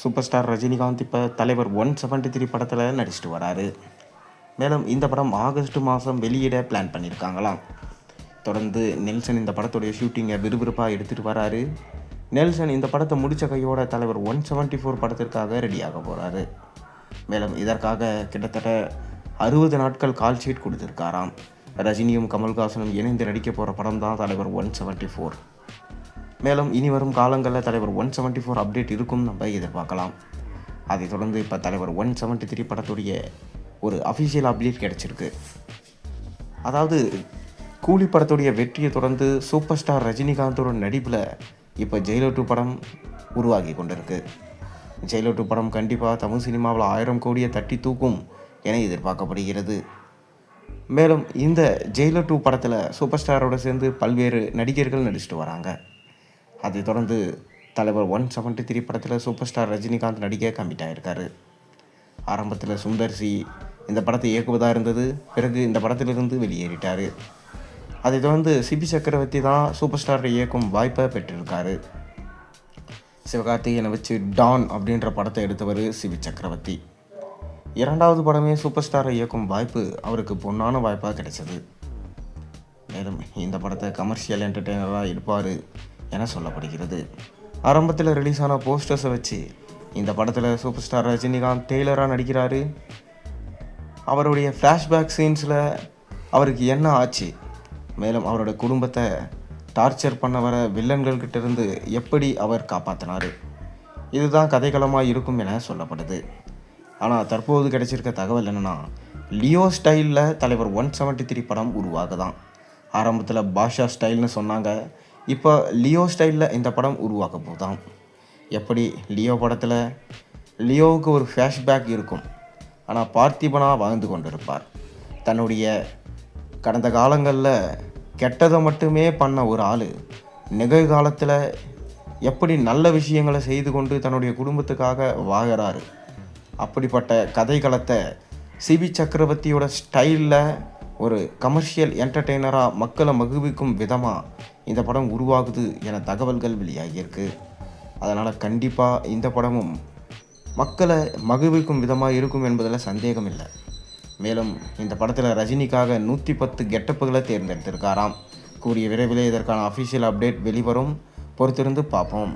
Super star Rajinikanth இப்போ தலைவர் 173 படத்தில் நடிச்சிட்டு வராரு. மேலும் இந்த படம் ஆகஸ்ட் மாதம் வெளியிட பிளான் பண்ணியிருக்காங்களாம். தொடர்ந்து நெல்சன் இந்த படத்துடைய ஷூட்டிங்கை விறுவிறுப்பாக எடுத்துகிட்டு வராரு. நெல்சன் இந்த படத்தை முடித்த கையோட தலைவர் 174 படத்திற்காக ரெடியாக போகிறாரு. மேலும் இதற்காக கிட்டத்தட்ட 60 நாட்கள் கால் ஷீட் கொடுத்துருக்காராம். ரஜினியும் கமல்ஹாசனும் இணைந்து நடிக்க போகிற படம் தான் தலைவர் 174. மேலும் இனி வரும் காலங்களில் தலைவர் 174 அப்டேட் இருக்கும் நம்ம எதிர்பார்க்கலாம். அதைத் தொடர்ந்து இப்போ தலைவர் 173 படத்துடைய ஒரு அஃபிஷியல் அப்டேட் கிடச்சிருக்கு. அதாவது கூலி படத்துடைய வெற்றியை தொடர்ந்து சூப்பர் ஸ்டார் ரஜினிகாந்தோட நடிப்பில் இப்போ ஜெயிலர் 2 படம் உருவாகி கொண்டிருக்கு. ஜெயிலர் 2 படம் கண்டிப்பாக தமிழ் சினிமாவில் 1000 கோடியை தட்டி தூக்கும் என எதிர்பார்க்கப்படுகிறது. மேலும் இந்த ஜெயிலர் 2 படத்தில் சூப்பர் ஸ்டாரோட சேர்ந்து பல்வேறு நடிகர்கள் நடிச்சிட்டு வராங்க. அதைத் தொடர்ந்து தலைவர் 173 படத்தில் சூப்பர் ஸ்டார் ரஜினிகாந்த் நடிக்க கமிட் ஆகியிருக்காரு. ஆரம்பத்தில் சுந்தர் சி இந்த படத்தை இயக்குவதாக இருந்தது. பிறகு இந்த படத்திலிருந்து வெளியேறிட்டார். அதைத் தொடர்ந்து சிபி சக்கரவர்த்தி தான் சூப்பர் ஸ்டாரை இயக்கும் வாய்ப்பை பெற்றிருக்காரு. சிவகார்த்திகேயனை வச்சு டான் அப்படின்ற படத்தை எடுத்தவர் சிபி சக்கரவர்த்தி. 2வது படமே சூப்பர் ஸ்டாரை இயக்கும் வாய்ப்பு அவருக்கு பொன்னான வாய்ப்பாக கிடைச்சது. மேலும் இந்த படத்தை கமர்ஷியல் என்டர்டெய்னராக எடுப்பார் என சொல்லப்படுகிறது. ஆரம்பத்தில் ரிலீஸ் ஆன போஸ்டர்ஸை வச்சு இந்த படத்தில் சூப்பர் ஸ்டார் ரஜினிகாந்த் டெய்லராக நடிக்கிறாரு. அவருடைய ஃப்ளாஷ்பேக் சீன்ஸில் அவருக்கு என்ன ஆச்சு, மேலும் அவரோட குடும்பத்தை டார்ச்சர் பண்ண வர வில்லன்கள்கிட்ட இருந்து எப்படி அவர் காப்பாற்றினார், இதுதான் கதைக்களமாக இருக்கும் என சொல்லப்படுது. ஆனால் தற்போது கிடைச்சிருக்க தகவல் என்னென்னா, லியோ ஸ்டைலில் தலைவர் 173 படம் உருவாகுதான். ஆரம்பத்தில் பாஷா ஸ்டைல்னு சொன்னாங்க. இப்போ லியோ ஸ்டைலில் இந்த படம் உருவாக்க போதான். எப்படி லியோ படத்தில் லியோவுக்கு ஒரு ஃப்ளாஷ்பேக் இருக்கும், ஆனால் பார்த்திபனாக வாழ்ந்து கொண்டிருப்பார். தன்னுடைய கடந்த காலங்களில் கெட்டதை மட்டுமே பண்ண ஒரு ஆள் நிகழ்காலத்தில் எப்படி நல்ல விஷயங்களை செய்து கொண்டு தன்னுடைய குடும்பத்துக்காக வாழறாரு. அப்படிப்பட்ட கதைக்களத்தை சிபி சக்கரவர்த்தியோட ஸ்டைலில் ஒரு கமர்ஷியல் என்டர்டெய்னராக மக்களை மகிழ்விக்கும் விதமாக இந்த படம் உருவாகுது என தகவல்கள் வெளியாகியிருக்கு. அதனால் கண்டிப்பாக இந்த படமும் மக்களை மகிழ்விக்கும் விதமாக இருக்கும் என்பதில் சந்தேகம் இல்லை. மேலும் இந்த படத்தில் ரஜினிக்காக 110 கெட்டப்புகளை தேர்ந்தெடுத்திருக்காராம். கூடிய விரைவில் இதற்கான அஃபிஷியல் அப்டேட் வெளிவரும். பொறுத்திருந்து பார்ப்போம்.